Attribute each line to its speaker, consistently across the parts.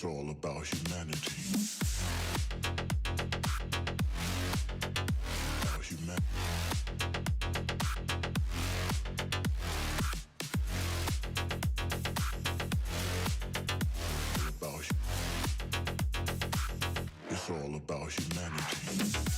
Speaker 1: all about humanity. About humanity. It's all about humanity.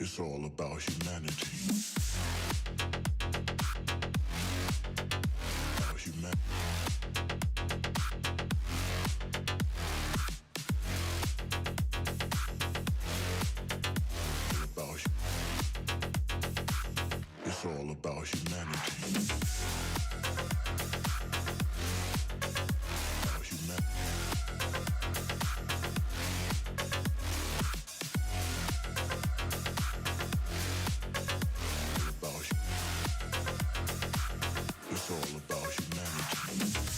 Speaker 1: It's all about humanity. About humanity. It's all about humanity. About humanity. It's all about humanity.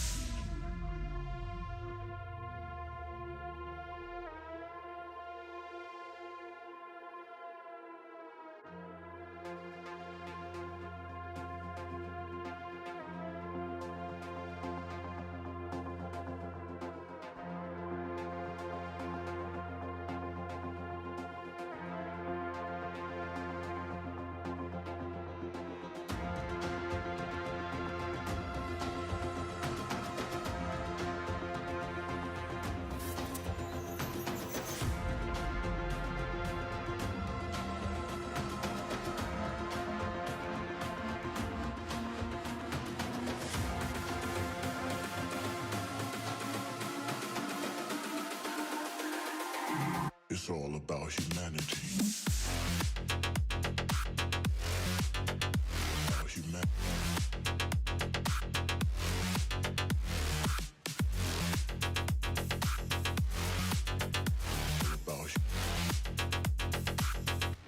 Speaker 1: It's all about humanity. About humanity.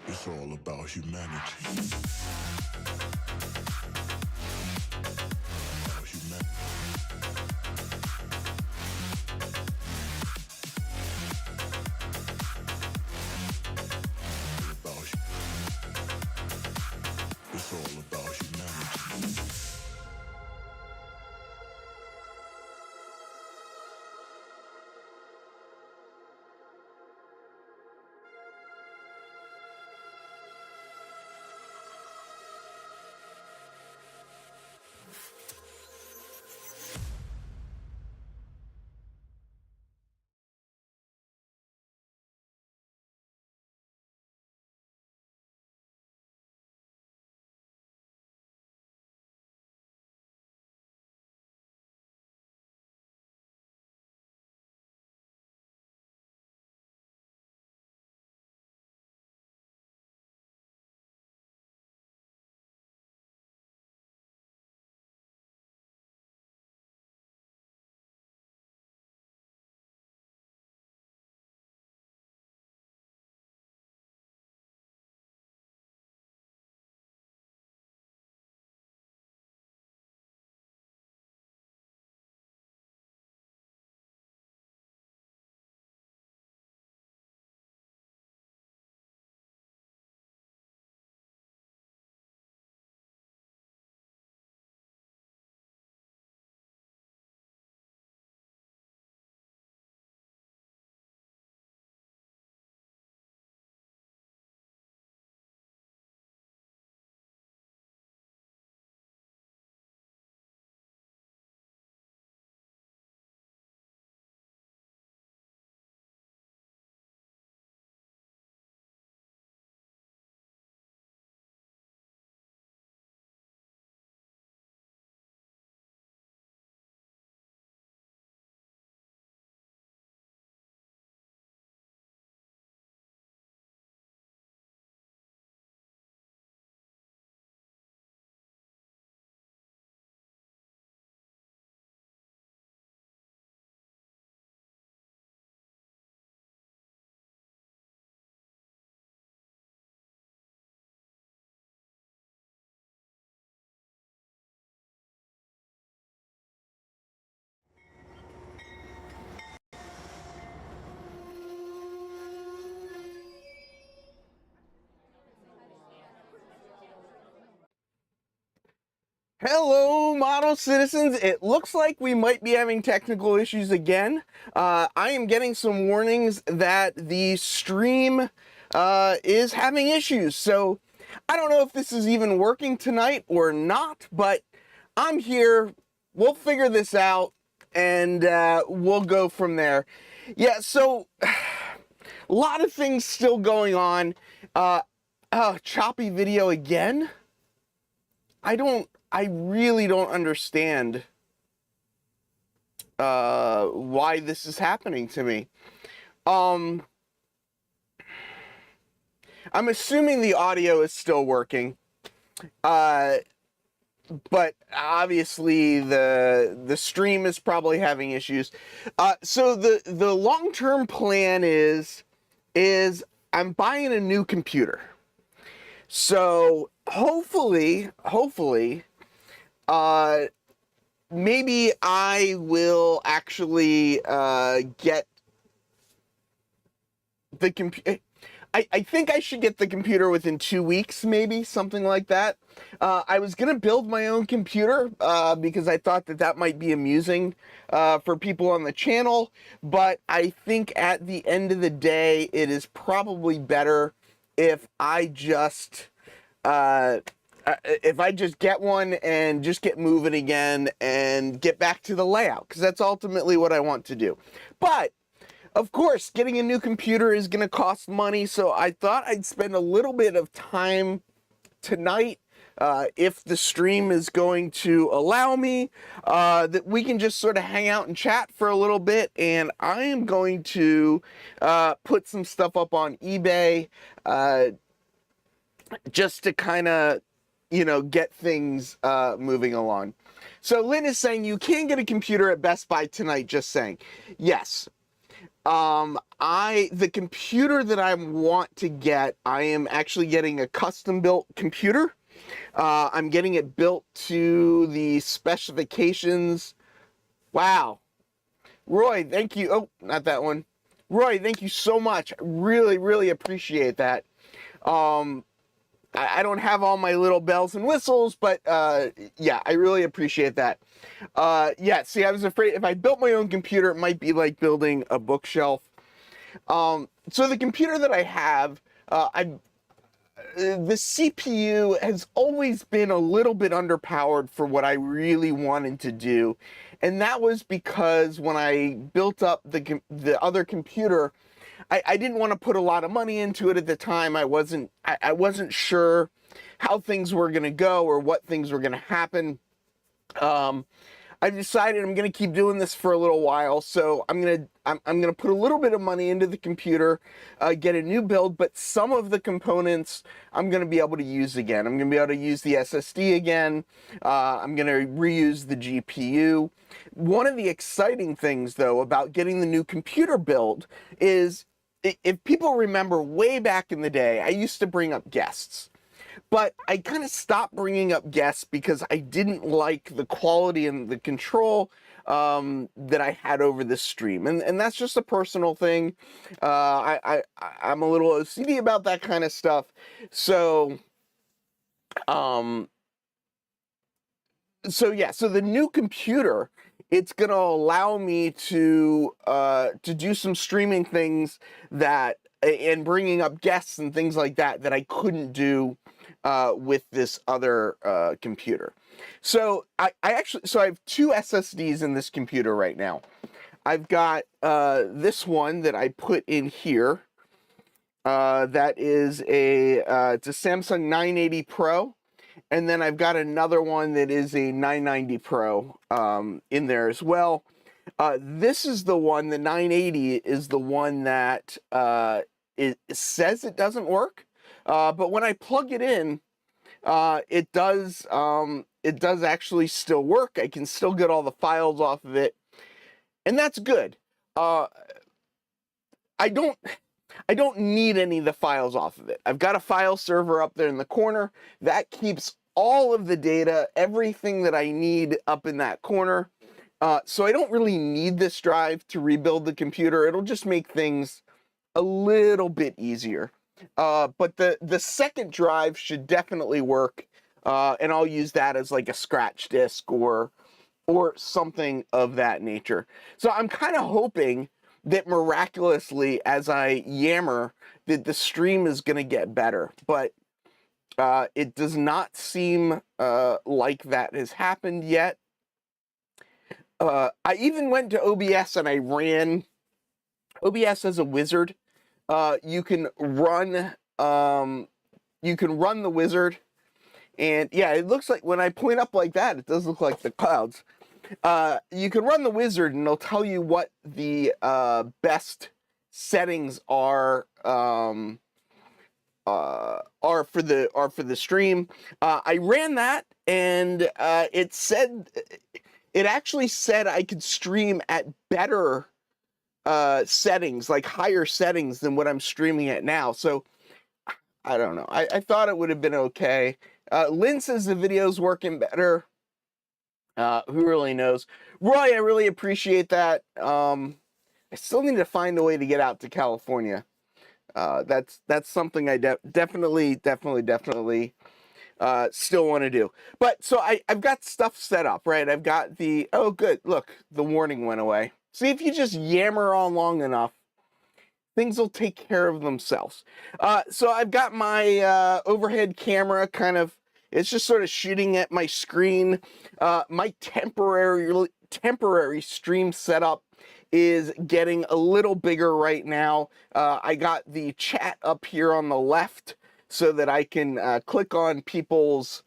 Speaker 1: It's all about humanity. About humanity. It's all about humanity.
Speaker 2: Hello, model citizens. It looks like we might be having technical issues again. I am getting some warnings that the stream is having issues. So I don't know if this is even working tonight or not, but I'm here. We'll figure this out and we'll go from there. Yeah, so a lot of things still going on. Choppy video again? I really don't understand why this is happening to me. I'm assuming the audio is still working. But obviously the stream is probably having issues. So the long-term plan is I'm buying a new computer. So hopefully, maybe I will actually get the computer. I think I should get the computer within 2 weeks, maybe, something like that. I was going to build my own computer because I thought that might be amusing for people on the channel. But I think at the end of the day, it is probably better if I just get one and just get moving again and get back to the layout, because that's ultimately what I want to do. But of course, getting a new computer is going to cost money, so I thought I'd spend a little bit of time tonight, if the stream is going to allow me, that we can just sort of hang out and chat for a little bit. And I am going to put some stuff up on eBay just to kind of, get things moving along. So Lynn is saying you can get a computer at Best Buy tonight, just saying. Yes. The computer that I want to get, I am actually getting a custom built computer. I'm getting it built to the specifications. Wow. Roy, thank you. Oh, not that one. Roy, thank you so much. Really, really appreciate that. I don't have all my little bells and whistles, but yeah, I really appreciate that. Yeah, see, I was afraid if I built my own computer, it might be like building a bookshelf. So the computer that I have, the CPU has always been a little bit underpowered for what I really wanted to do. And that was because when I built up the other computer, I didn't want to put a lot of money into it at the time. I wasn't sure how things were going to go or what things were going to happen. I decided I'm going to keep doing this for a little while, so I'm going to put a little bit of money into the computer, get a new build, but some of the components I'm going to be able to use again. I'm going to be able to use the SSD again. I'm going to reuse the GPU. One of the exciting things, though, about getting the new computer build is, if people remember way back in the day, I used to bring up guests. But I kind of stopped bringing up guests because I didn't like the quality and the control that I had over the stream. And that's just a personal thing. I'm a little OCD about that kind of stuff. So, yeah, so the new computer, it's going to allow me to do some streaming things and bringing up guests and things like that I couldn't do with this other computer. So I have two SSDs in this computer right now. I've got this one that I put in here. That is it's a Samsung 980 Pro. And then I've got another one that is a 990 Pro in there as well. This is the one, the 980 is the one that it says it doesn't work. But when I plug it in, it does actually still work. I can still get all the files off of it. And that's good. I don't need any of the files off of it. I've got a file server up there in the corner that keeps all of the data, everything that I need up in that corner. So I don't really need this drive to rebuild the computer. It'll just make things a little bit easier. But the second drive should definitely work and I'll use that as like a scratch disc or something of that nature. So I'm kind of hoping that miraculously, as I yammer, that the stream is going to get better. But it does not seem like that has happened yet. I even went to OBS and I ran OBS as a wizard. You can run the wizard, and yeah, it looks like when I point up like that, it does look like the clouds. You can run the wizard and it'll tell you what the best settings are for the stream. I ran that and it actually said I could stream at better settings, like higher settings than what I'm streaming at now. So I don't know. I thought it would have been okay. Lynn says the video's working better. Who really knows? Roy, I really appreciate that. I still need to find a way to get out to California. That's something I definitely still want to do. But so I've got stuff set up, right? I've got the, oh good, look, the warning went away. See, if you just yammer on long enough, things will take care of themselves. So I've got my overhead camera kind of, it's just sort of shooting at my screen. My temporary stream setup is getting a little bigger right now. I got the chat up here on the left so that I can click on people's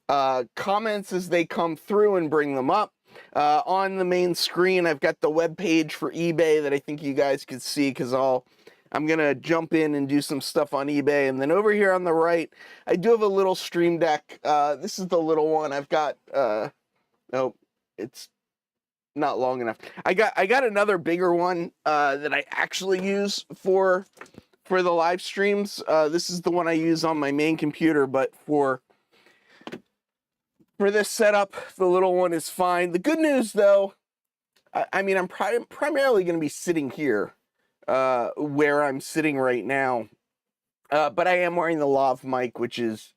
Speaker 2: comments as they come through and bring them up. On the main screen, I've got the web page for eBay that I think you guys could see because I'm going to jump in and do some stuff on eBay. And then over here on the right, I do have a little stream deck. This is the little one. I've got, no, it's not long enough. I got another bigger one that I actually use for the live streams. This is the one I use on my main computer, but for this setup, the little one is fine. The good news, though, I mean, I'm primarily going to be sitting here where I'm sitting right now, but I am wearing the lav mic, which is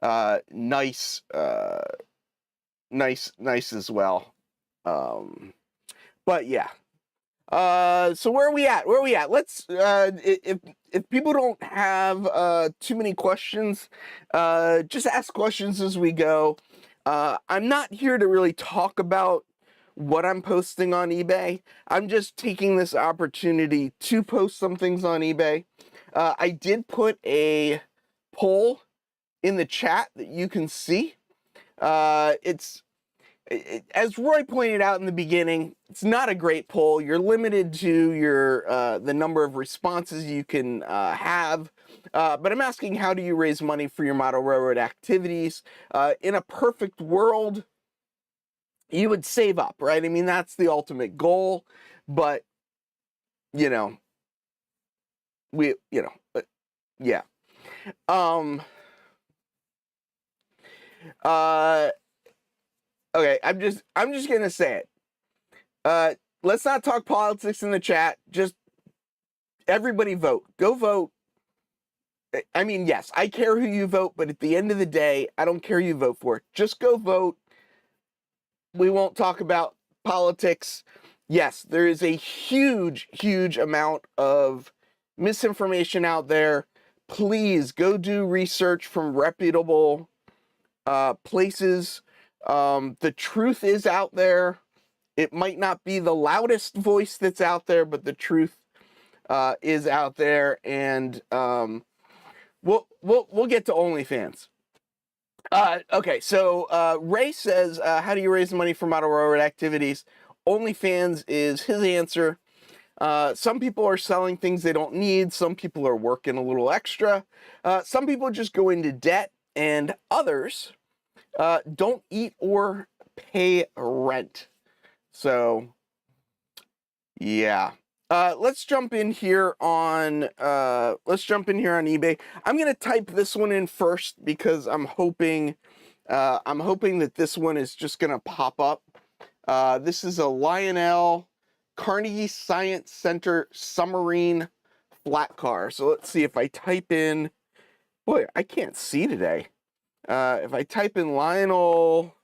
Speaker 2: nice as well. But yeah. So where are we at? Let's if people don't have too many questions, just ask questions as we go. I'm not here to really talk about what I'm posting on eBay. I'm just taking this opportunity to post some things on eBay. I did put a poll in the chat that you can see. As Roy pointed out in the beginning, it's not a great poll. You're limited to your the number of responses you can have. But I'm asking, how do you raise money for your model railroad activities? In a perfect world, you would save up, right? I mean, that's the ultimate goal. But, yeah. Okay, I'm just gonna say it. Let's not talk politics in the chat. Just everybody vote. Go vote. I mean, yes, I care who you vote, but at the end of the day, I don't care who you vote for. Just go vote. We won't talk about politics. Yes, there is a huge amount of misinformation out there. Please go do research from reputable places. The truth is out there. It might not be the loudest voice that's out there, but the truth is out there, and we'll get to OnlyFans. Okay, so Ray says, how do you raise money for model railroad activities? OnlyFans is his answer. Some people are selling things they don't need. Some people are working a little extra. Some people just go into debt, and others don't eat or pay rent. So, yeah. Let's jump in here on eBay. I'm gonna type this one in first because I'm hoping that this one is just gonna pop up. This is a Lionel Carnegie Science Center submarine flat car. So let's see if I type in. Boy, I can't see today. If I type in Lionel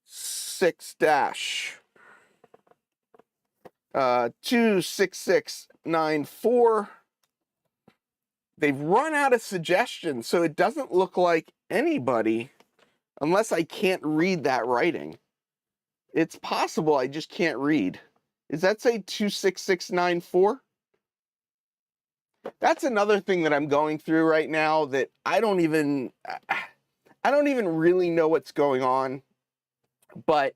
Speaker 2: 6 dash 26694, they've run out of suggestions, so it doesn't look like anybody, unless I can't read that writing. It's possible I just can't read. Does that say 26694? That's another thing that I'm going through right now that I don't even really know what's going on. But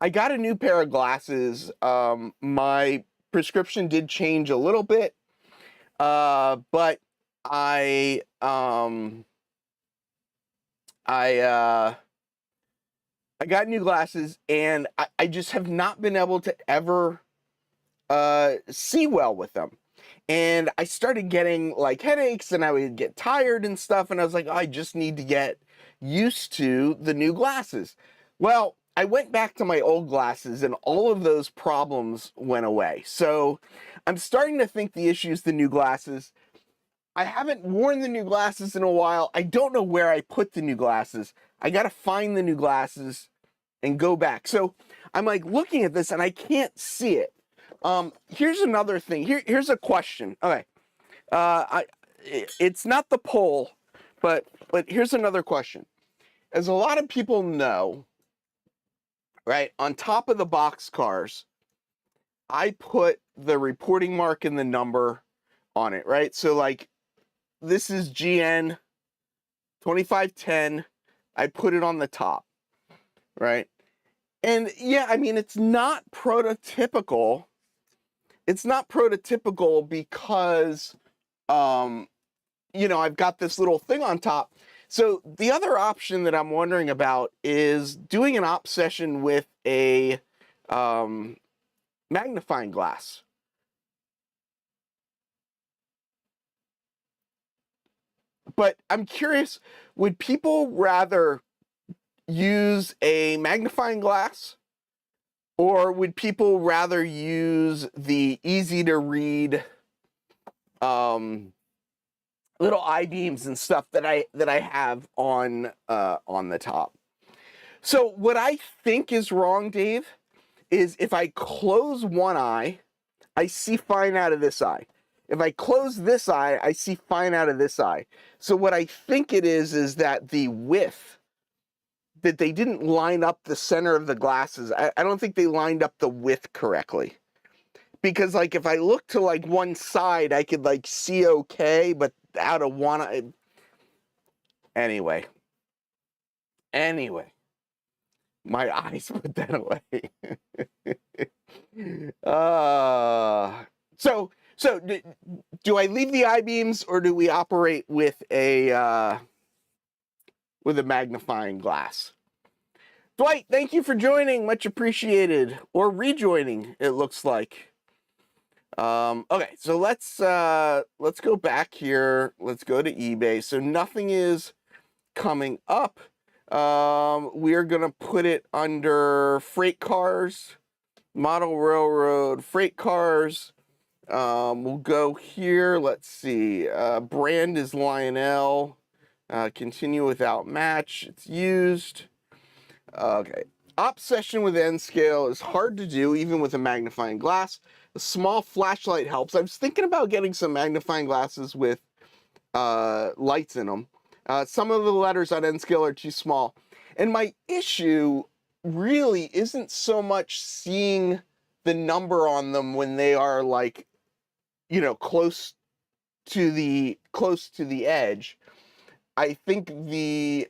Speaker 2: I got a new pair of glasses. My prescription did change a little bit, but I got new glasses, and I just have not been able to ever see well with them. And I started getting like headaches, and I would get tired and stuff, and I was like, oh, I just need to get used to the new glasses. Well, I went back to my old glasses, and all of those problems went away. So I'm starting to think the issue is the new glasses. I haven't worn the new glasses in a while. I don't know where I put the new glasses. I got to find the new glasses and go back. So I'm like looking at this, and I can't see it. Here's another thing. Here's a question. Okay. It's not the poll, but here's another question. As a lot of people know, right, on top of the box cars, I put the reporting mark and the number on it, right? So like this is GN 2510. I put it on the top, right? And yeah, I mean, it's not prototypical. It's not prototypical because, you know, I've got this little thing on top. So the other option that I'm wondering about is doing an op session with a magnifying glass. But I'm curious, would people rather use a magnifying glass, or would people rather use the easy to read little I-beams and stuff that I have on the top? So what I think is wrong, Dave, is if I close one eye, I see fine out of this eye. If I close this eye, I see fine out of this eye. So what I think it is that the width, that they didn't line up the center of the glasses. I don't think they lined up the width correctly. Because like if I look to like one side, I could like see okay, but out of one eye. Anyway, my eyes put that away. So do I leave the I-beams, or do we operate with a magnifying glass? Dwight, thank you for joining. Much appreciated. Or rejoining, it looks like. Okay, so let's go back here. Let's go to eBay. So nothing is coming up. We're gonna put it under freight cars, model railroad freight cars. We'll go here. Let's see. Brand is Lionel. Continue without match. It's used. Okay. Op session with N scale is hard to do even with a magnifying glass. A small flashlight helps. I was thinking about getting some magnifying glasses with lights in them. Some of the letters on N scale are too small. And my issue really isn't so much seeing the number on them when they are like, you know, close to the edge. I think the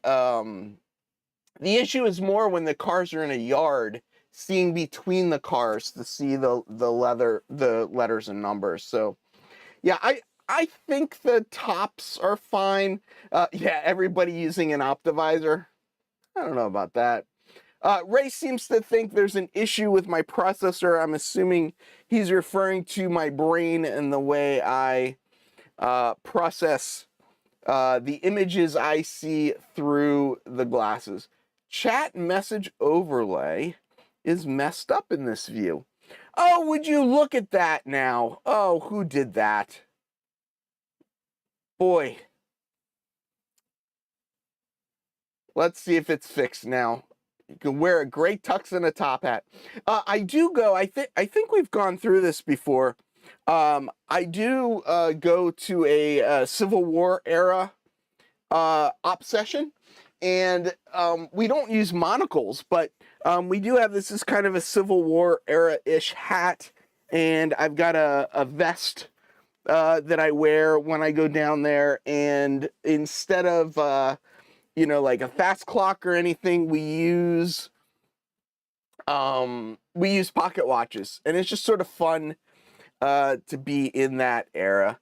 Speaker 2: issue is more when the cars are in a yard, seeing between the cars to see the letters and numbers. So yeah, I think the tops are fine. Yeah, everybody using an optivisor. I don't know about that. Ray seems to think there's an issue with my processor. I'm assuming he's referring to my brain and the way I process the images I see through the glasses. Chat message overlay is messed up in this view. Oh, would you look at that now? Oh, who did that? Boy. Let's see if it's fixed now. You can wear a gray tux and a top hat. I do go. I think we've gone through this before. I do go to a Civil War era op session, and we don't use monocles, but we do have this is kind of a Civil War era-ish hat, and I've got a vest that I wear when I go down there, and instead of like a fast clock or anything, we use pocket watches, and it's just sort of fun to be in that era.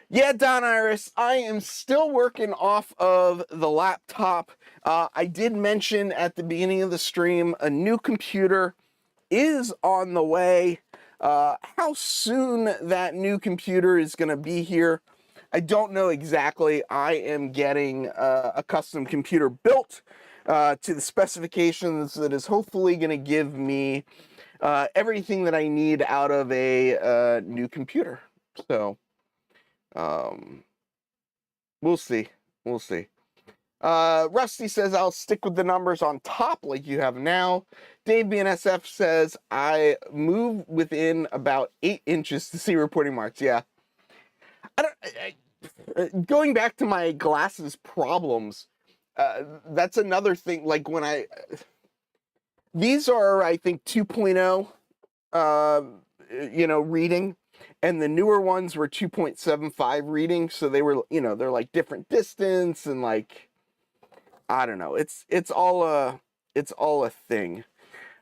Speaker 2: Yeah, Don Iris, I am still working off of the laptop. I did mention at the beginning of the stream a new computer is on the way. How soon that new computer is going to be here, I don't know exactly. I am getting a custom computer built to the specifications that is hopefully going to give me everything that I need out of a new computer. So we'll see. We'll see. Rusty says, I'll stick with the numbers on top like you have now. Dave BNSF says, I move within about 8 inches to see reporting marks. Yeah. Going back to my glasses problems, that's another thing. Like when these are, I think, 2.0, reading, and the newer ones were 2.75 reading. So they were, they're like different distance, and like, I don't know. It's all a thing.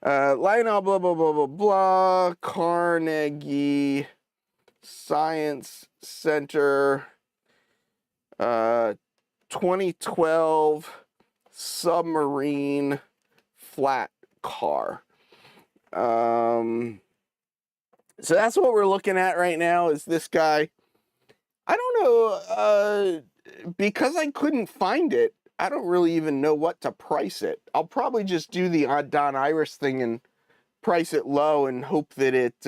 Speaker 2: Lionel, blah, blah, blah, blah, blah, Carnegie Science Center, 2012 submarine flat car. So that's what we're looking at right now, is this guy. I don't know, because I couldn't find it, I don't really even know what to price it. I'll probably just do the Don Iris thing and price it low and hope that it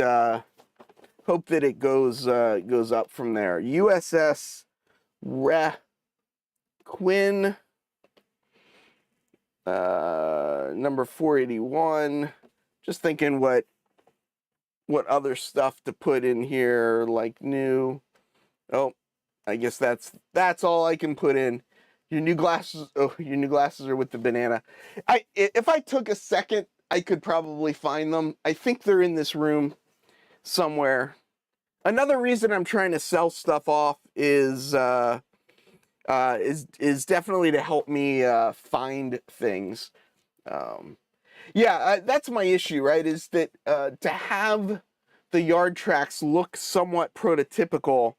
Speaker 2: goes up from there. USS Quinn, number 481. Just thinking what other stuff to put in here, like new. Oh, I guess that's all I can put in. Your new glasses are with the banana. If I took a second, I could probably find them. I think they're in this room somewhere. Another reason I'm trying to sell stuff off is definitely to help me find things. That's my issue, right? Is that to have the yard tracks look somewhat prototypical,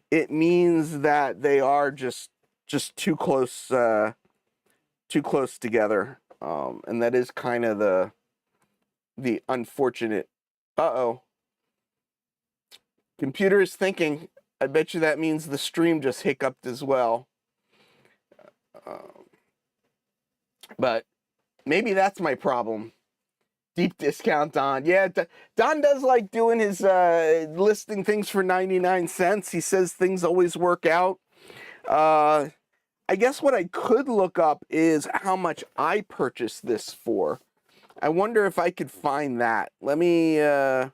Speaker 2: it means that they are just too close together, and that is kind of the unfortunate. Computer is thinking. I bet you that means the stream just hiccuped as well. But maybe that's my problem. Deep discount Don. Yeah, Don does like doing his listing things for 99 cents. He says things always work out. I guess what I could look up is how much I purchased this for. I wonder if I could find that. Let me go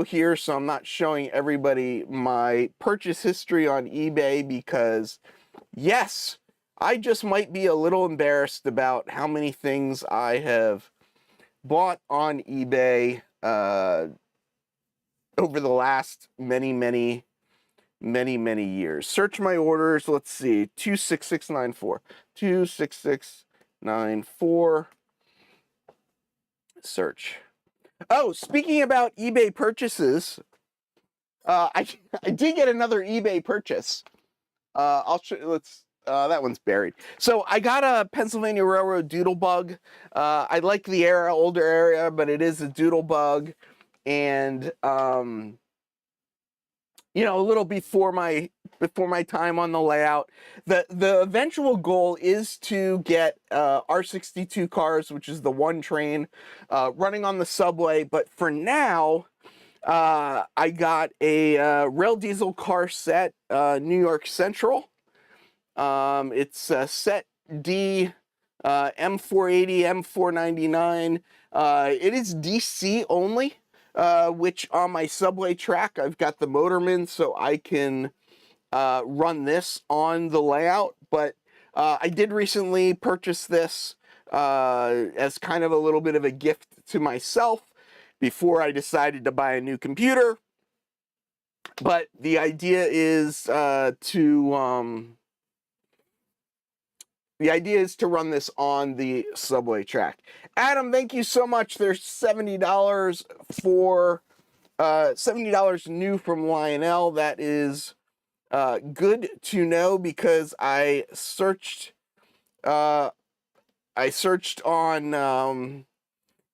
Speaker 2: here so I'm not showing everybody my purchase history on eBay, because yes, I just might be a little embarrassed about how many things I have bought on eBay over the last many years. Search my orders. Let's see. 26694. 26694. Search. Oh, speaking about eBay purchases, I did get another eBay purchase. I'll show. Let's. That one's buried. So I got a Pennsylvania Railroad Doodlebug. I like the older area, but it is a Doodlebug, and a little before my time on the layout. The eventual goal is to get R62 cars, which is the one train running on the subway. But for now, I got a rail diesel car set, New York Central. It's set D M480, M499. It is DC only, which on my subway track, I've got the Motorman, so I can run this on the layout. But I did recently purchase this as kind of a little bit of a gift to myself before I decided to buy a new computer. But the idea is to run this on the subway track. Adam, thank you so much. There's $70 for $70 new from Lionel. That is good to know, because I searched on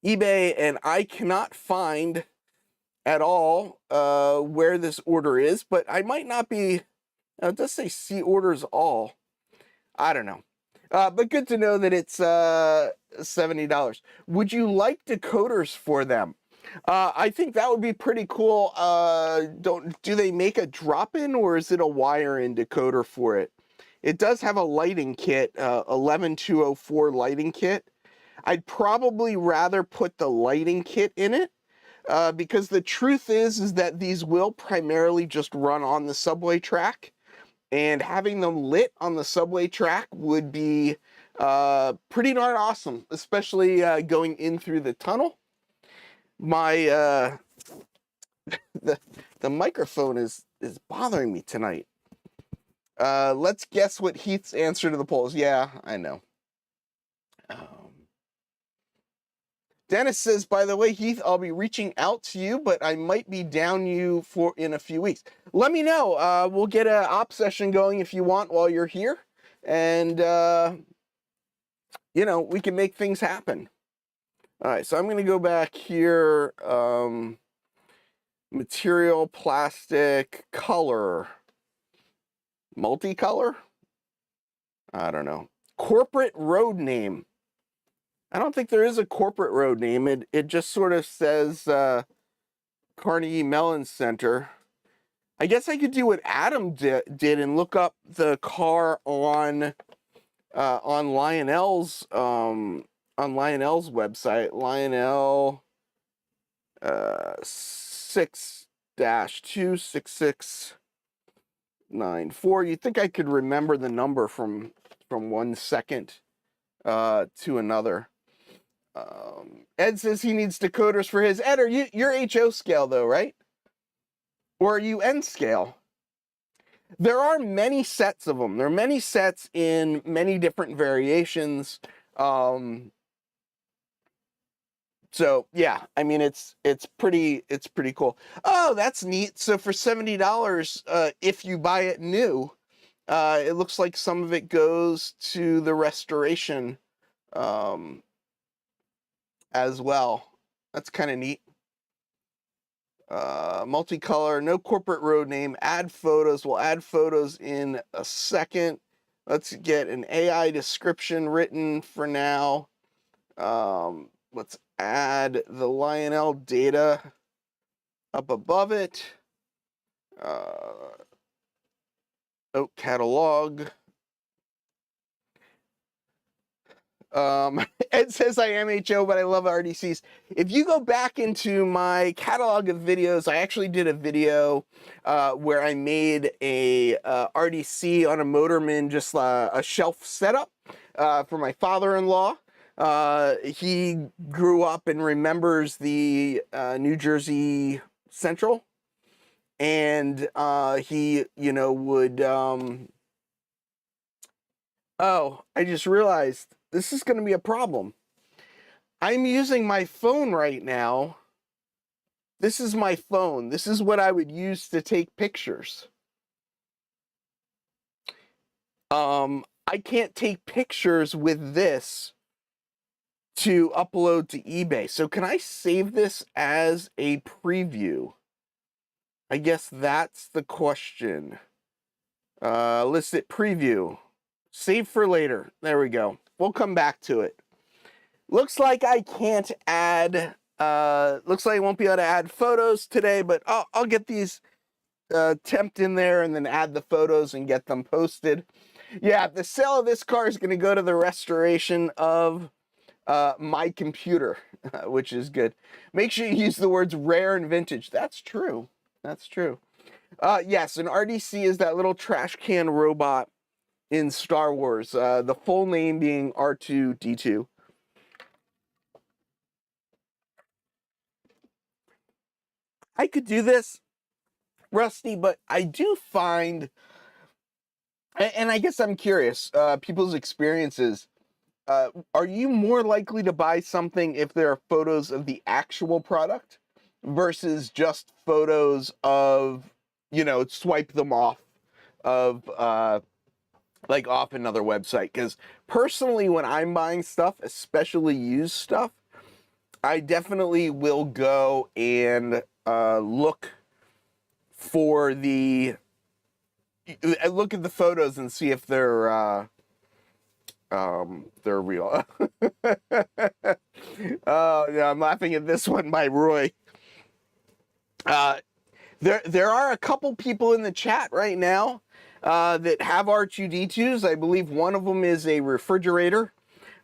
Speaker 2: eBay and I cannot find at all where this order is, but I might not be. It does say see orders all. I don't know. But good to know that it's $70. Would you like decoders for them? I think that would be pretty cool. Do they make a drop-in, or is it a wire-in decoder for it? It does have a lighting kit, 11204 lighting kit. I'd probably rather put the lighting kit in it, because the truth is that these will primarily just run on the subway track. And having them lit on the subway track would be pretty darn awesome, especially going in through the tunnel. My the microphone is bothering me tonight. Let's guess what Heath's answer to the polls. Yeah, I know. Dennis says, by the way, Heath, I'll be reaching out to you, but I might be down you in a few weeks. Let me know. We'll get an op session going if you want while you're here. And, we can make things happen. All right, so I'm going to go back here. Material, plastic, color. Multicolor? I don't know. Corporate road name. I don't think there is a corporate road name. It just sort of says Carnegie Mellon Center. I guess I could do what Adam did and look up the car on Lionel's website. Lionel 6-26694. You'd think I could remember the number from 1 second to another. Ed says he needs decoders for his. Ed, you're HO scale though, right? Or are you N scale? There are many sets of them. There are many sets in many different variations. So yeah, I mean it's pretty cool. Oh, that's neat. So for $70, if you buy it new, it looks like some of it goes to the restoration as well. That's kind of neat. Multicolor, no corporate road name, add photos. We'll add photos in a second. Let's get an AI description written for now. Let's add the Lionel data up above it. Catalog. Ed says I am HO, but I love RDCs. If you go back into my catalog of videos, I actually did a video where I made a RDC on a Motorman, just a shelf setup for my father-in-law. He grew up and remembers the New Jersey Central, and he, would. Oh, I just realized. This is going to be a problem. I'm using my phone right now. This is my phone. This is what I would use to take pictures. I can't take pictures with this to upload to eBay. So can I save this as a preview? I guess that's the question. List it preview. Save for later. There we go. We'll come back to it. Looks like I can't add, looks like I won't be able to add photos today, but I'll get these temped in there and then add the photos and get them posted. Yeah, the sale of this car is going to go to the restoration of my computer, which is good. Make sure you use the words rare and vintage. That's true. That's true. Yes, an RDC is that little trash can robot in Star Wars. The full name being R2-D2. I could do this, Rusty, but I do find, and I guess I'm curious, people's experiences. Are you more likely to buy something if there are photos of the actual product versus just photos of, swipe them off of, like off another website? Because personally, when I'm buying stuff, especially used stuff, I definitely will go and look for look at the photos and see if they're real. Oh yeah, I'm laughing at this one by Roy. There are a couple people in the chat right now that have R2-D2s. I believe one of them is a refrigerator,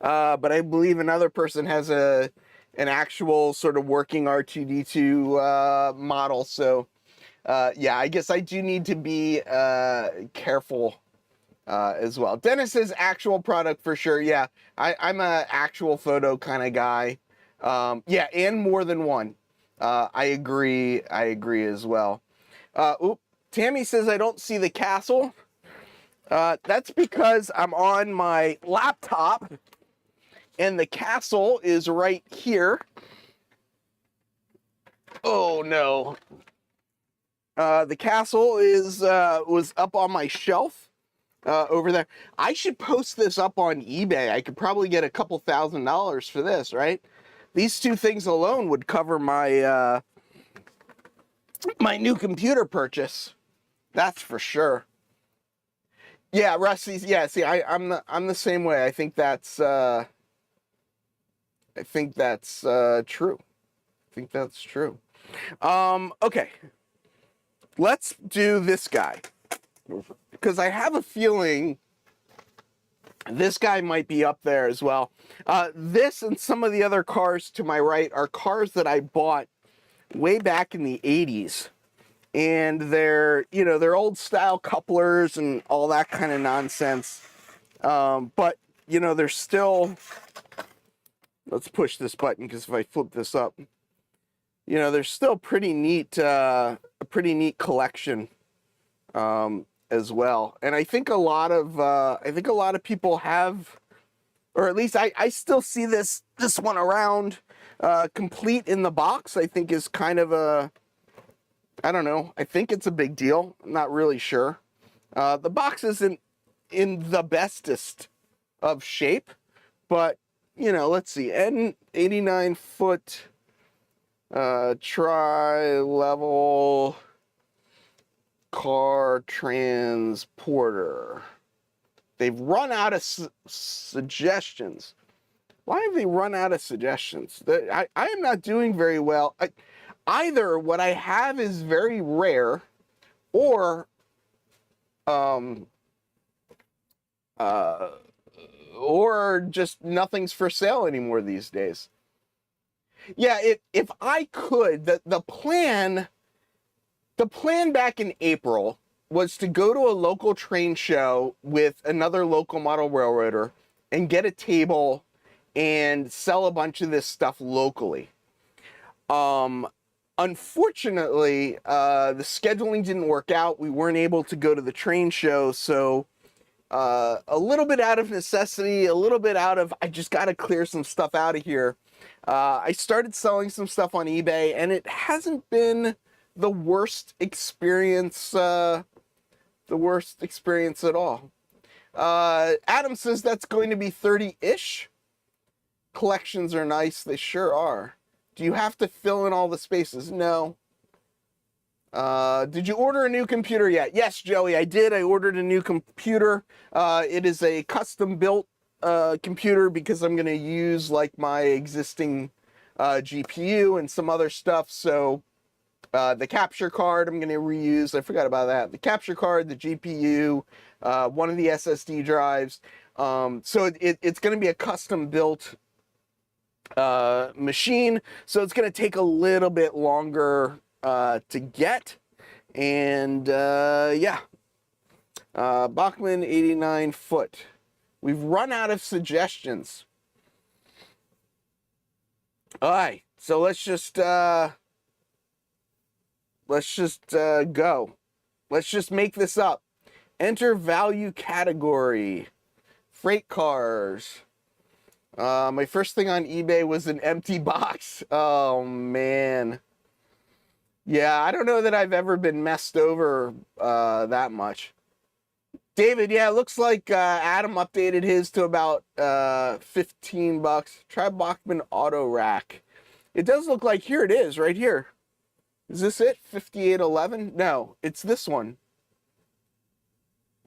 Speaker 2: but I believe another person has an actual sort of working R2-D2 model. So yeah, I guess I do need to be careful as well. Dennis says actual product for sure. Yeah, I'm a actual photo kind of guy. Yeah, and more than one. I agree as well. Tammy says I don't see the castle. That's because I'm on my laptop and the castle is right here. Oh no. The castle was up on my shelf over there. I should post this up on eBay. I could probably get a couple $1,000s for this, right? These two things alone would cover my my new computer purchase. That's for sure. Yeah, Rusty. Yeah, see, I'm the same way. I think that's true. I think that's true. Okay. Let's do this guy. Because I have a feeling this guy might be up there as well. This and some of the other cars to my right are cars that I bought way back in the 80s. And they're old style couplers and all that kind of nonsense. But, they're still, let's push this button because if I flip this up, they're still pretty neat, a pretty neat collection as well. And I think a lot of people have, or at least I still see this one around complete in the box. I think is kind of a, I don't know. I think it's a big deal. I'm not really sure. The box isn't in the bestest of shape, but let's see. N 89 foot tri-level car transporter. They've run out of suggestions. Why have they run out of suggestions? I am not doing very well. Either what I have is very rare, or just nothing's for sale anymore these days. Yeah, if I could, the plan back in April was to go to a local train show with another local model railroader and get a table and sell a bunch of this stuff locally. Unfortunately, the scheduling didn't work out. We weren't able to go to the train show, so a little bit out of necessity, a little bit out of, I just got to clear some stuff out of here. I started selling some stuff on eBay, and it hasn't been the worst experience at all. Adam says that's going to be 30-ish. Collections are nice. They sure are. Do you have to fill in all the spaces? No. Did you order a new computer yet? Yes, Joey, I did. I ordered a new computer. It is a custom-built computer because I'm going to use like my existing GPU and some other stuff. So The capture card I'm going to reuse. I forgot about that. The capture card, the GPU, one of the SSD drives. So it's going to be a custom built machine. So it's going to take a little bit longer to get. And yeah, Bachman 89 foot. We've run out of suggestions. All right, so let's just go. Let's just make this up. Enter value category. Freight cars. My first thing on eBay was an empty box. Oh man. Yeah, I don't know that I've ever been messed over that much. David, yeah, it looks like Adam updated his to about $15. Try Bachman Auto Rack. It does look like, here it is, right here. Is this it? 5811? No, it's this one.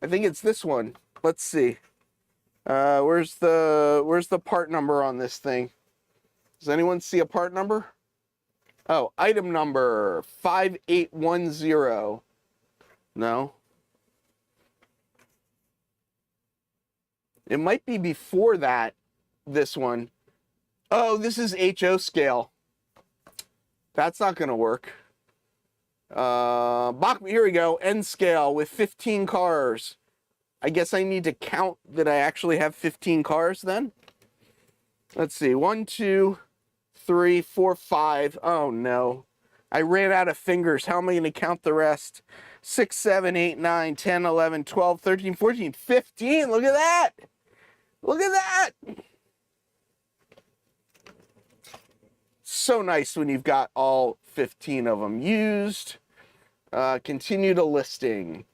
Speaker 2: I think it's this one. Let's see. Where's the part number on this thing? Does anyone see a part number? Oh, item number 5810. No. It might be before that, this one. Oh, this is HO scale. That's not going to work. Here we go. N scale with 15 cars. I guess I need to count that I actually have 15 cars then. Let's see. 1, 2, 3, 4, 5. Oh, no. I ran out of fingers. How am I going to count the rest? 6, 7, 8, 9, 10, 11, 12, 13, 14, 15. Look at that. Look at that. So nice when you've got all 15 of them used. Continue to listing.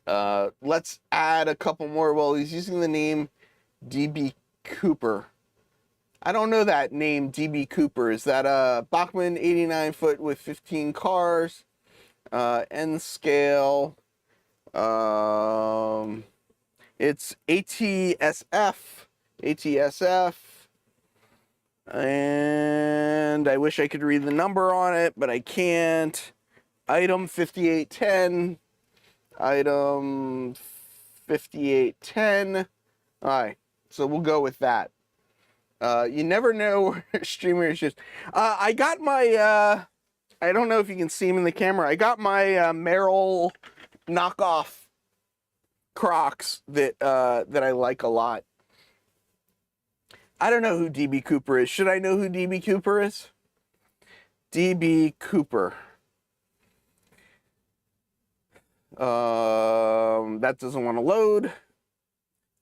Speaker 2: Let's add a couple more. Well, he's using the name DB Cooper. I don't know that name, DB Cooper. Is that a Bachman 89 foot with 15 cars? N scale. It's ATSF. And I wish I could read the number on it, but I can't. Item 5810. Item 5810. All right, so we'll go with that. You never know where streamer issues. I got my, I don't know if you can see him in the camera. I got my Merrill knockoff Crocs that I like a lot. I don't know who DB Cooper is. Should I know who DB Cooper is? DB Cooper. That doesn't want to load.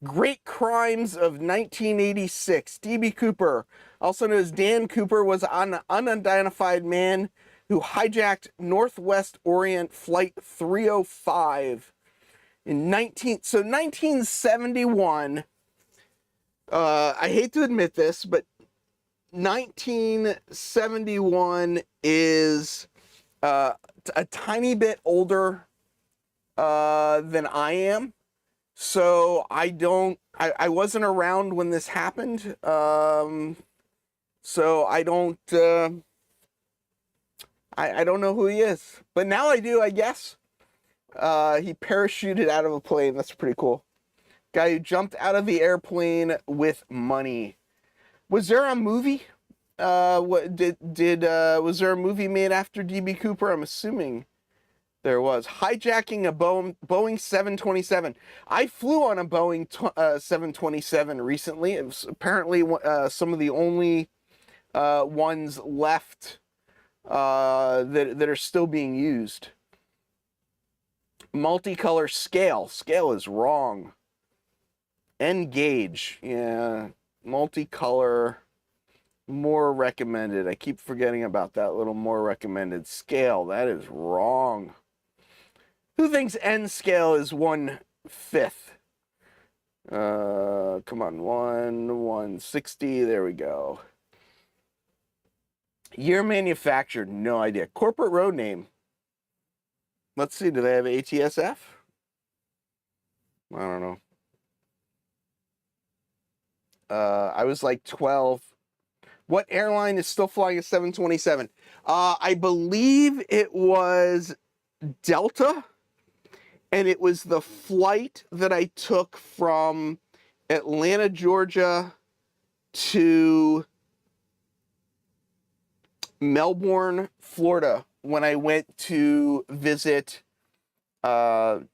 Speaker 2: Great Crimes of 1986. DB Cooper, also known as Dan Cooper, was an unidentified man who hijacked Northwest Orient Flight 305 in 1971. I hate to admit this, but 1971 is a tiny bit older than I am. So I wasn't around when this happened. So I don't know who he is, but now I do, I guess. He parachuted out of a plane. That's pretty cool. Guy who jumped out of the airplane with money. Was there a movie? Was there a movie made after DB Cooper? I'm assuming there was. Hijacking a Boeing 727. I flew on a Boeing 727 recently. It was apparently some of the only ones left that are still being used. Multicolor scale. Scale is wrong. N-gauge. Yeah. Multicolor. More recommended. I keep forgetting about that little more recommended. Scale. That is wrong. Who thinks N scale is 1/5? Come on. 160. There we go. Year manufactured. No idea. Corporate road name. Let's see. Do they have ATSF? I don't know. I was like 12. What airline is still flying a 727? I believe it was Delta, and it was the flight that I took from Atlanta, Georgia to Melbourne, Florida, when I went to visit Don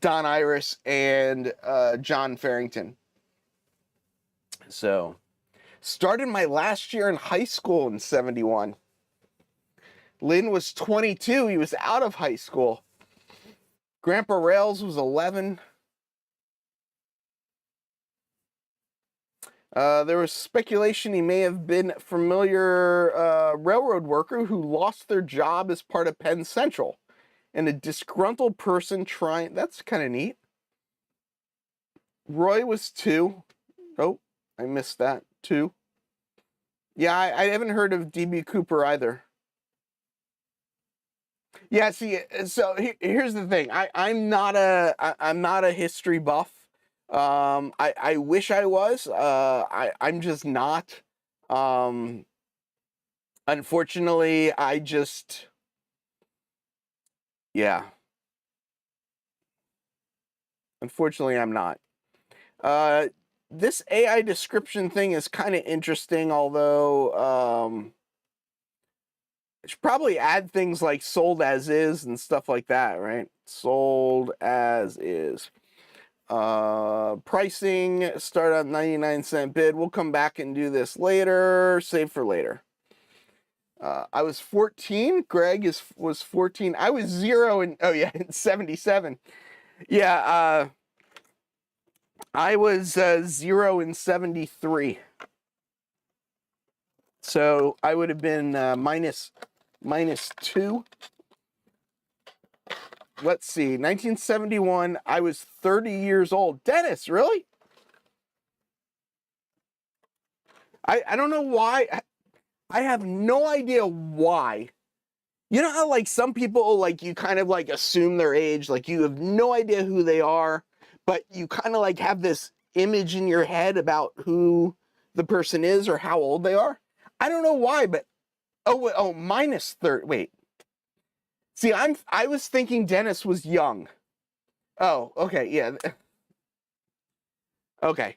Speaker 2: Iris and John Farrington. So, started my last year in high school in 71. Lynn was 22. He was out of high school. Grandpa Rails was 11. There was speculation he may have been a familiar railroad worker who lost their job as part of Penn Central. And a disgruntled person trying... That's kind of neat. Roy was 2. Oh, I missed that. 2. Yeah, I haven't heard of D.B. Cooper either. Yeah, see, so here's the thing. I'm not a history buff. I wish I was. I'm just not. Unfortunately, yeah. Unfortunately, I'm not. This AI description thing is kind of interesting, although I should probably add things like sold as is and stuff like that, right? Sold as is. Pricing, start on 99-cent bid. We'll come back and do this later. Save for later. I was 14. Greg was 14. I was 0 in, oh yeah, in 77. Yeah, I was 0 in 73. So I would have been minus 2. Let's see, 1971, I was 30 years old. Dennis, really? I don't know why. I have no idea why. You know how, like, some people, like, you kind of, like, assume their age, like, you have no idea who they are, but you kind of, like, have this image in your head about who the person is or how old they are? I don't know why, but, oh, minus 30, wait. See, I was thinking Dennis was young. Oh, okay, yeah. Okay.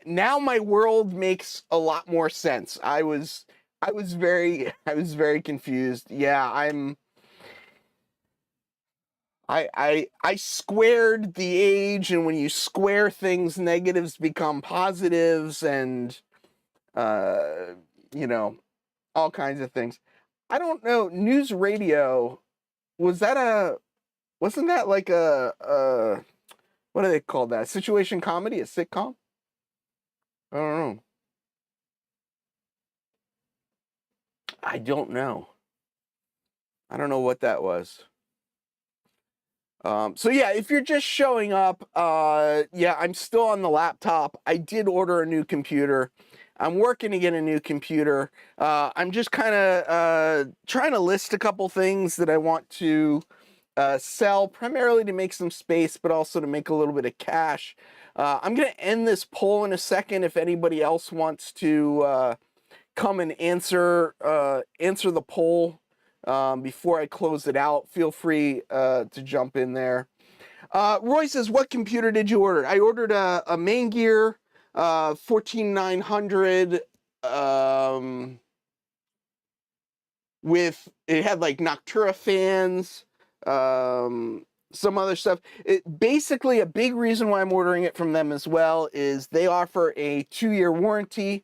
Speaker 2: Now my world makes a lot more sense. I was very confused. Yeah, I squared the age, and when you square things, negatives become positives, and you know, all kinds of things. I don't know, news radio, wasn't that like a what do they call that? Situation comedy, a sitcom? I don't know. I don't know. I don't know what that was. So yeah, if you're just showing up, yeah, I'm still on the laptop. I did order a new computer. I'm working to get a new computer. I'm just kind of trying to list a couple things that I want to sell, primarily to make some space, but also to make a little bit of cash. I'm going to end this poll in a second. If anybody else wants to come and answer the poll before I close it out, feel free to jump in there. Roy says, what computer did you order? I ordered a Main Gear 14900 with, it had like Noctura fans, some other stuff. Basically, a big reason why I'm ordering it from them as well is they offer a 2-year warranty.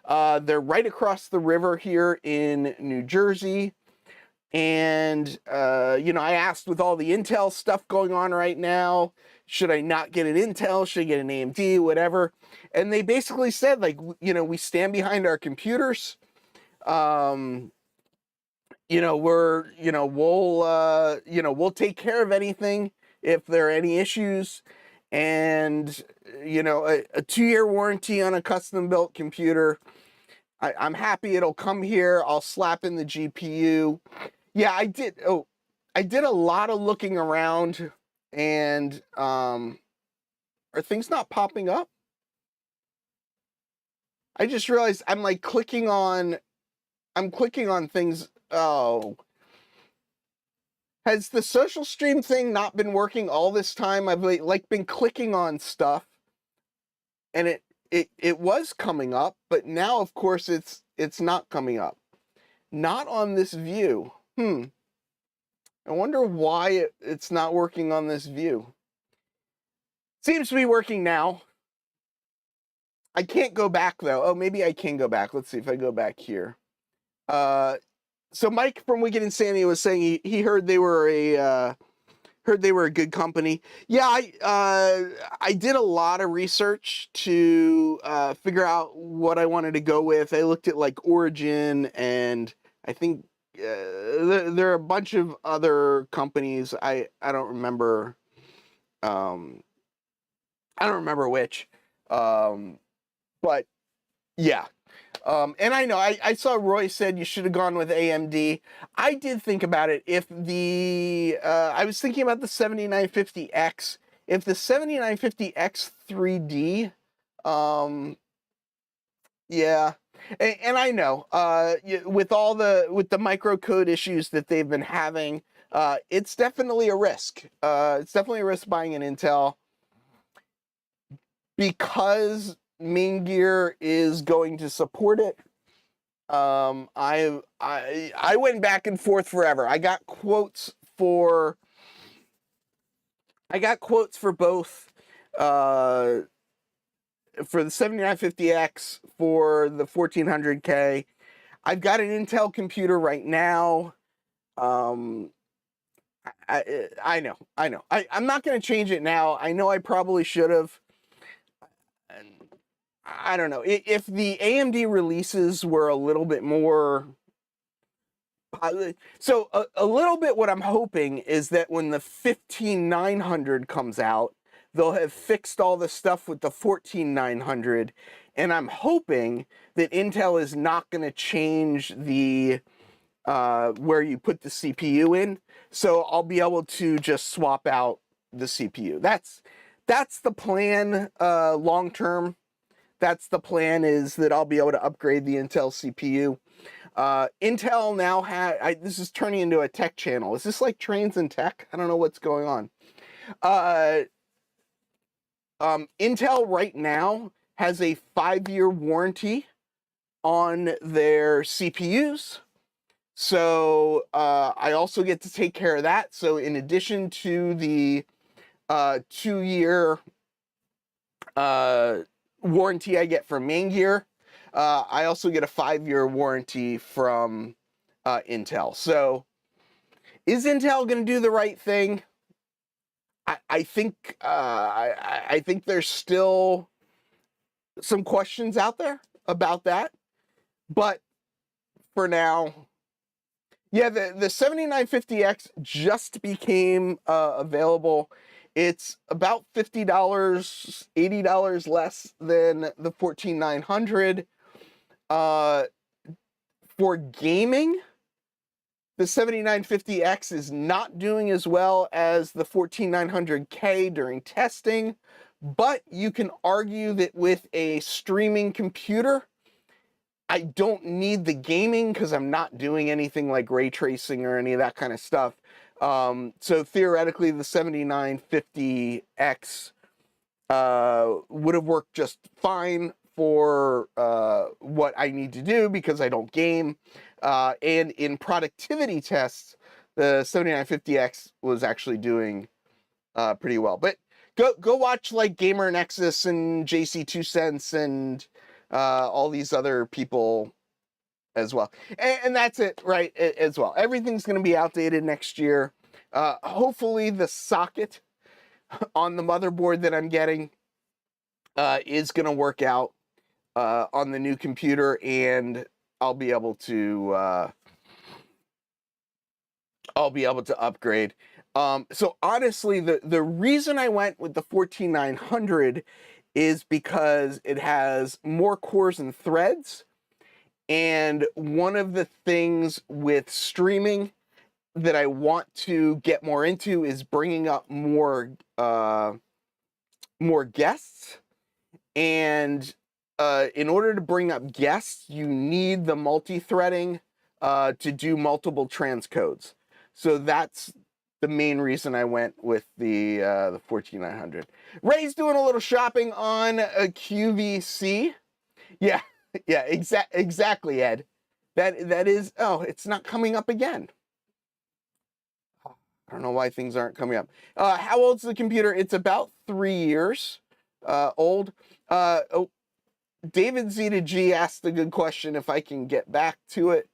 Speaker 2: They're right across the river here in New Jersey. And, you know, I asked, with all the Intel stuff going on right now, should I not get an Intel? Should I get an AMD? Whatever. And they basically said, like, you know, we stand behind our computers. You know, we'll take care of anything if there are any issues. And, you know, a 2-year warranty on a custom built computer. I'm happy it'll come here. I'll slap in the GPU. Yeah, I did. Oh, I did a lot of looking around, and are things not popping up? I just realized I'm like clicking on things. Oh, has the social stream thing not been working all this time? I've like been clicking on stuff, and it was coming up, but now of course it's not coming up. Not on this view. I wonder why it's not working on this view. Seems to be working now. I can't go back though. Oh, maybe I can go back. Let's see if I go back here. So Mike from Wicked Insanity was saying he heard they were a good company. Yeah, I did a lot of research to figure out what I wanted to go with. I looked at like Origin, and I think there are a bunch of other companies. I don't remember. I don't remember which. But yeah. And I know I saw Roy said you should have gone with AMD. I did think about it. If the I was thinking about the 7950X. If the 7950X 3D, yeah, and I know with the microcode issues that they've been having, it's definitely a risk. It's definitely a risk buying an Intel because Main Gear is going to support it. I went back and forth forever. I got quotes for both for the 7950X, for the 1400K. I've got an Intel computer right now. I know. I'm not going to change it now. I know I probably should have. I don't know. If the AMD releases were a little bit more... So a little bit what I'm hoping is that when the 15900 comes out, they'll have fixed all the stuff with the 14900, and I'm hoping that Intel is not going to change the where you put the CPU in, so I'll be able to just swap out the CPU. That's the plan long term. That's the plan, is that I'll be able to upgrade the Intel CPU. Intel now this is turning into a tech channel. Is this like Trains and Tech? I don't know what's going on. Intel right now has a 5-year warranty on their CPUs. So I also get to take care of that. So in addition to the 2-year warranty I get from Main Gear, I also get a 5-year warranty from Intel. So is Intel going to do the right thing? I think I think there's still some questions out there about that, but for now, yeah, the 7950X just became available. It's about $50, $80 less than the 14900. For gaming, the 7950X is not doing as well as the 14900K during testing, but you can argue that with a streaming computer, I don't need the gaming because I'm not doing anything like ray tracing or any of that kind of stuff. So theoretically, the 7950X would have worked just fine for what I need to do because I don't game. And in productivity tests, the 7950X was actually doing pretty well. But go watch like Gamer Nexus and JC2 and all these other people as well. And that's it, right, as well. Everything's going to be outdated next year. Hopefully the socket on the motherboard that I'm getting is going to work out on the new computer, and I'll be able to upgrade. So honestly, the reason I went with the 14900 is because it has more cores and threads. And one of the things with streaming that I want to get more into is bringing up more guests. And in order to bring up guests, you need the multi-threading to do multiple transcodes. So that's the main reason I went with the 14900. Ray's doing a little shopping on a QVC. Yeah, yeah, exactly, Ed. That is. Oh, it's not coming up again. I don't know why things aren't coming up. How old's the computer? It's about 3 years old. Oh, David Z to G asked a good question. If I can get back to it.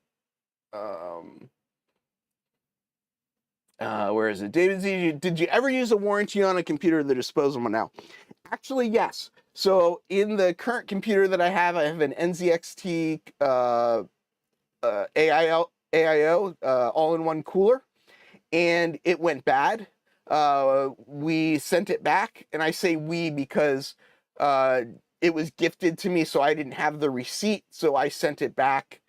Speaker 2: Where is it? David Z, did you ever use a warranty on a computer that is disposable now? Actually, yes. So in the current computer that I have an NZXT AIO all-in-one cooler, and it went bad. We sent it back, and I say we because it was gifted to me, so I didn't have the receipt, so I sent it back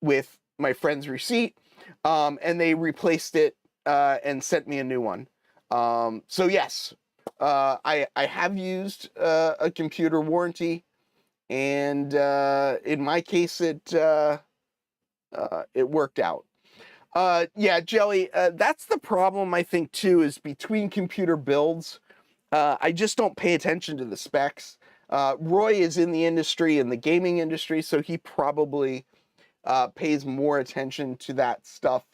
Speaker 2: with my friend's receipt, and they replaced it and sent me a new one. So yes, I have used a computer warranty, and in my case, it worked out. Yeah, Jelly, that's the problem, I think, too, is between computer builds, I just don't pay attention to the specs. Roy is in the industry, in the gaming industry, so he probably pays more attention to that stuff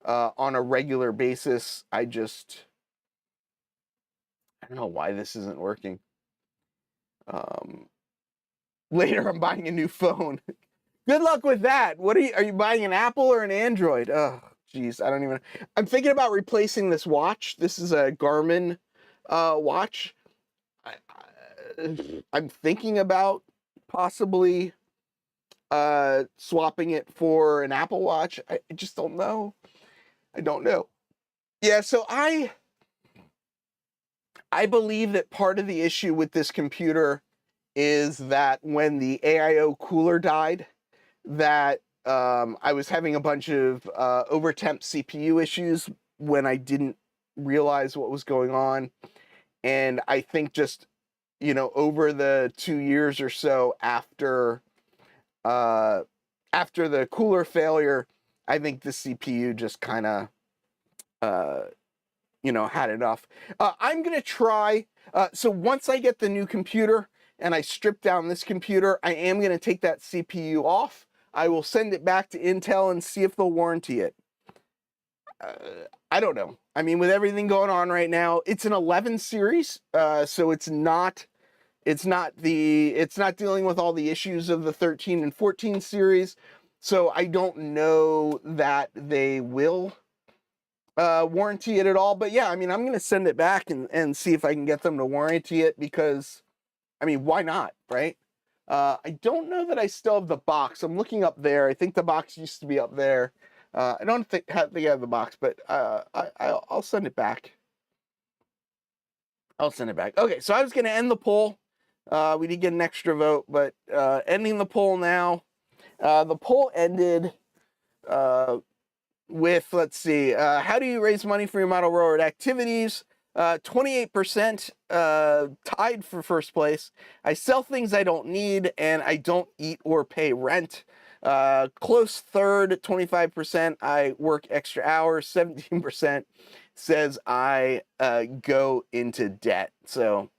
Speaker 2: on a regular basis. I don't know why this isn't working. Later, I'm buying a new phone. Good luck with that. What are you buying, an Apple or an Android? Oh, geez, I don't even. I'm thinking about replacing this watch. This is a Garmin watch. I'm thinking about possibly swapping it for an Apple Watch. I just don't know. I don't know. Yeah, so I believe that part of the issue with this computer is that when the AIO cooler died, that I was having a bunch of overtemp CPU issues when I didn't realize what was going on. And I think just, over the 2 years or so after the cooler failure, I think the CPU just kind of, had enough. I'm going to try. So once I get the new computer and I strip down this computer, I am going to take that CPU off. I will send it back to Intel and see if they'll warranty it. I don't know. I mean, with everything going on right now, it's an 11 series, so it's not dealing with all the issues of the 13 and 14 series. So I don't know that they will warranty it at all. But yeah, I mean, I'm going to send it back and see if I can get them to warranty it, because, I mean, why not, right? I don't know that I still have the box. I'm looking up there. I think the box used to be up there. I don't think I have the box, but I'll send it back. I'll send it back. Okay, so I was going to end the poll. We did get an extra vote, but ending the poll now. The poll ended with, let's see, how do you raise money for your model railroad activities? 28% tied for first place. I sell things I don't need, and I don't eat or pay rent. Close third, 25%, I work extra hours. 17% says I go into debt. So,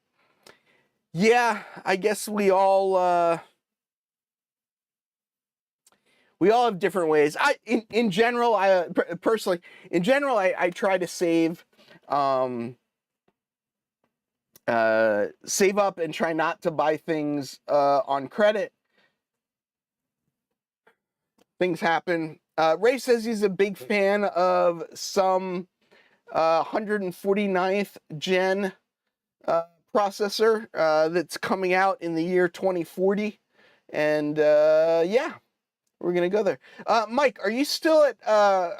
Speaker 2: yeah, I guess we all have different ways. In general, personally, I try to save up and try not to buy things on credit. Things happen. Ray says he's a big fan of some 149th gen processor that's coming out in the year 2040. And yeah, we're going to go there. Mike, are you still at, oh,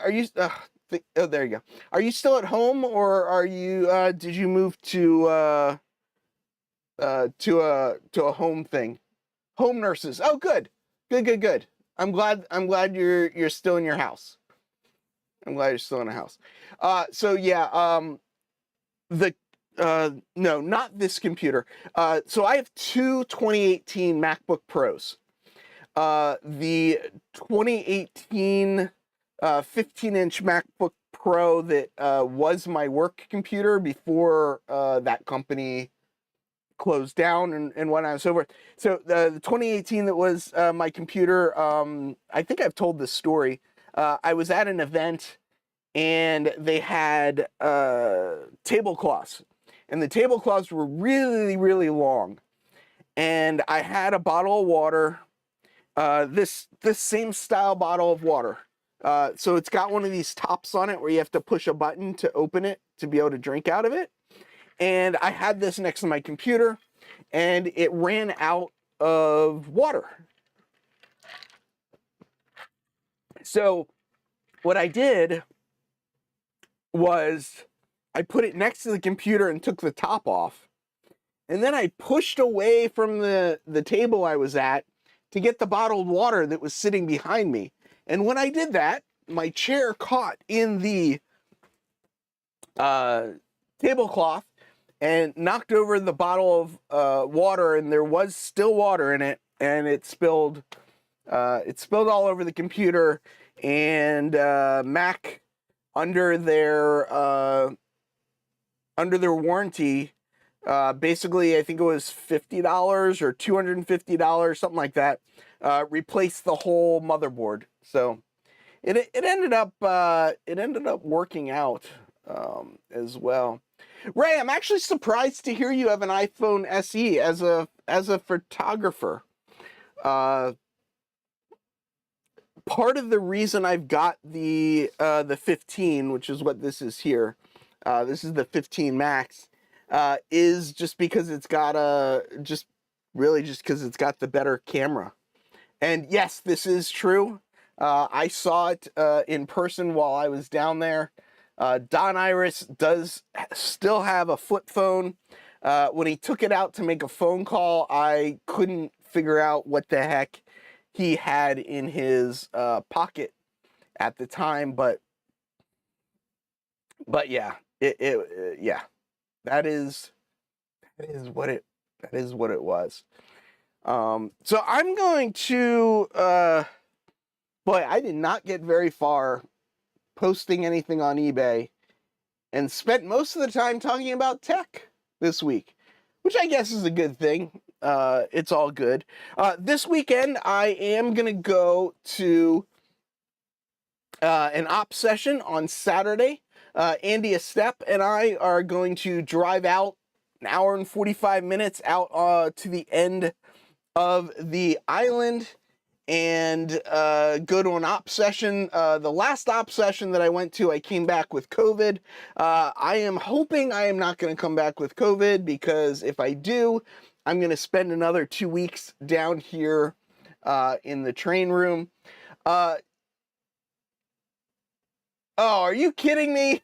Speaker 2: there you go. Are you still at home, or are you, did you move to a home thing? Home nurses. Oh, good. Good. I'm glad you're still in your house. I'm glad you're still in a house. So yeah, the no, not this computer. So I have two 2018 MacBook Pros. The 2018 15-inch MacBook Pro that was my work computer before that company closed down and whatnot and so forth. So the 2018 that was my computer, I think I've told this story. I was at an event and they had tablecloths, and the tablecloths were really, really long. And I had a bottle of water, this same style bottle of water. So it's got one of these tops on it where you have to push a button to open it to be able to drink out of it. And I had this next to my computer, and it ran out of water. So what I did was I put it next to the computer and took the top off. And then I pushed away from the table I was at to get the bottled water that was sitting behind me. And when I did that, my chair caught in the tablecloth and knocked over the bottle of water, and there was still water in it, and it spilled all over the computer. And Mac, under their warranty, basically I think it was $50 or $250, something like that, replaced the whole motherboard. So it ended up working out as well. Ray, I'm actually surprised to hear you have an iPhone SE as a photographer. Part of the reason I've got the 15, which is what this is here, this is the 15 Max, is just because it's got just because it's got the better camera. And yes, this is true. I saw it in person while I was down there. Don Iris does still have a flip phone. When he took it out to make a phone call, I couldn't figure out what the heck he had in his pocket at the time, but yeah, yeah, that is what it was. So I'm going to boy, I did not get very far posting anything on eBay, and spent most of the time talking about tech this week, which I guess is a good thing. It's all good. This weekend, I am going to go to an op session on Saturday. Andy Estep and I are going to drive out an hour and 45 minutes out to the end of the island and go to an op session. The last op session that I went to, I came back with COVID. I am hoping I am not going to come back with COVID, because if I do, I'm going to spend another 2 weeks down here in the train room. Oh, are you kidding me?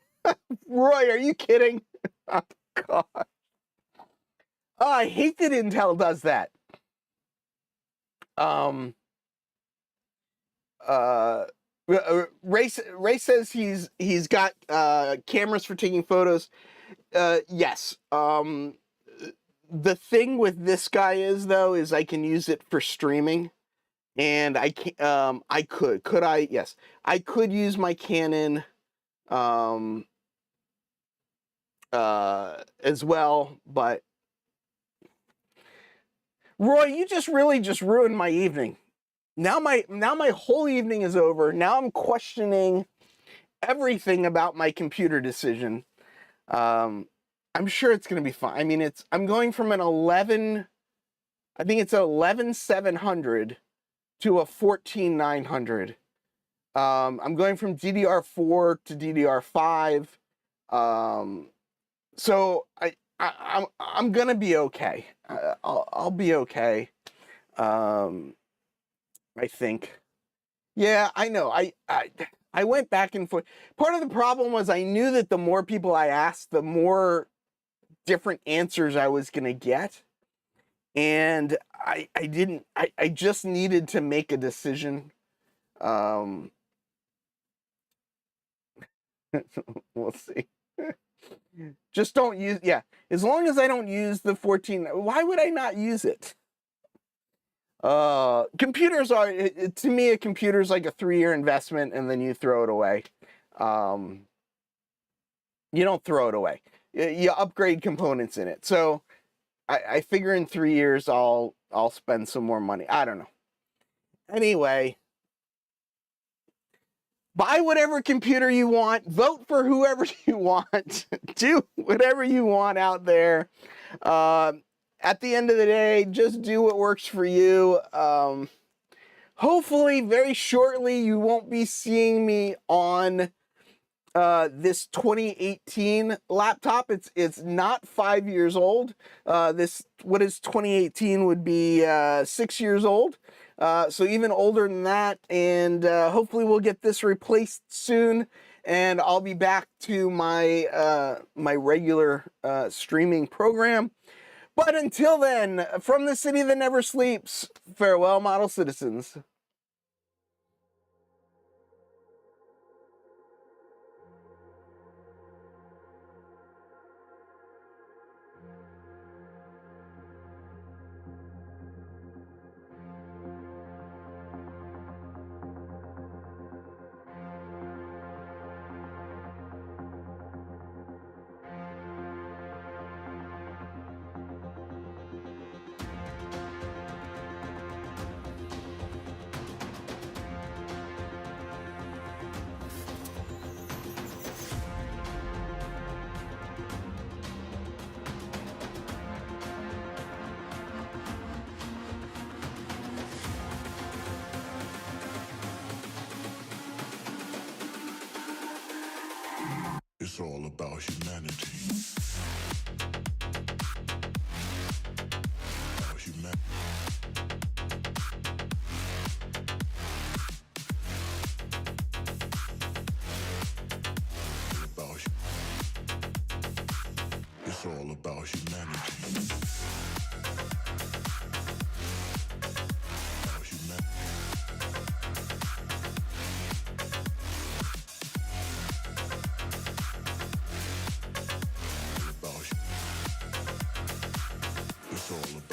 Speaker 2: Roy, are you kidding? Oh, God. Oh, I hate that Intel does that. Ray says he's got cameras for taking photos. Yes. The thing with this guy is I can use it for streaming, and I can could I? Yes, I could use my Canon as well, but Roy, you just ruined my evening. Now my whole evening is over. Now I'm questioning everything about my computer decision. I'm sure it's going to be fine. I mean, I'm going from an 11, I think it's an 11700 to a 14900. I'm going from DDR4 to DDR5. So I'm going to be okay. I'll be okay. I think. Yeah, I know. I went back and forth. Part of the problem was I knew that the more people I asked, the more different answers I was going to get. And I just needed to make a decision. We'll see. Just don't use, yeah. as long as I don't use the 14, why would I not use it? Computers are, to me, a computer is like a 3-year investment, and then you throw it away. You don't throw it away. You upgrade components in it. So I figure in 3 years I'll spend some more money. I don't know. Anyway, buy whatever computer you want. Vote for whoever you want. Do whatever you want out there. At the end of the day, just do what works for you. Hopefully, very shortly, you won't be seeing me on this 2018 laptop. It's not 5 years old. What is 2018 would be 6 years old. So even older than that. And hopefully we'll get this replaced soon, and I'll be back to my my regular streaming program. But until then, from the city that never sleeps, farewell, model citizens.
Speaker 1: It's all about humanity. About humanity. It's all about humanity. About humanity. It's all about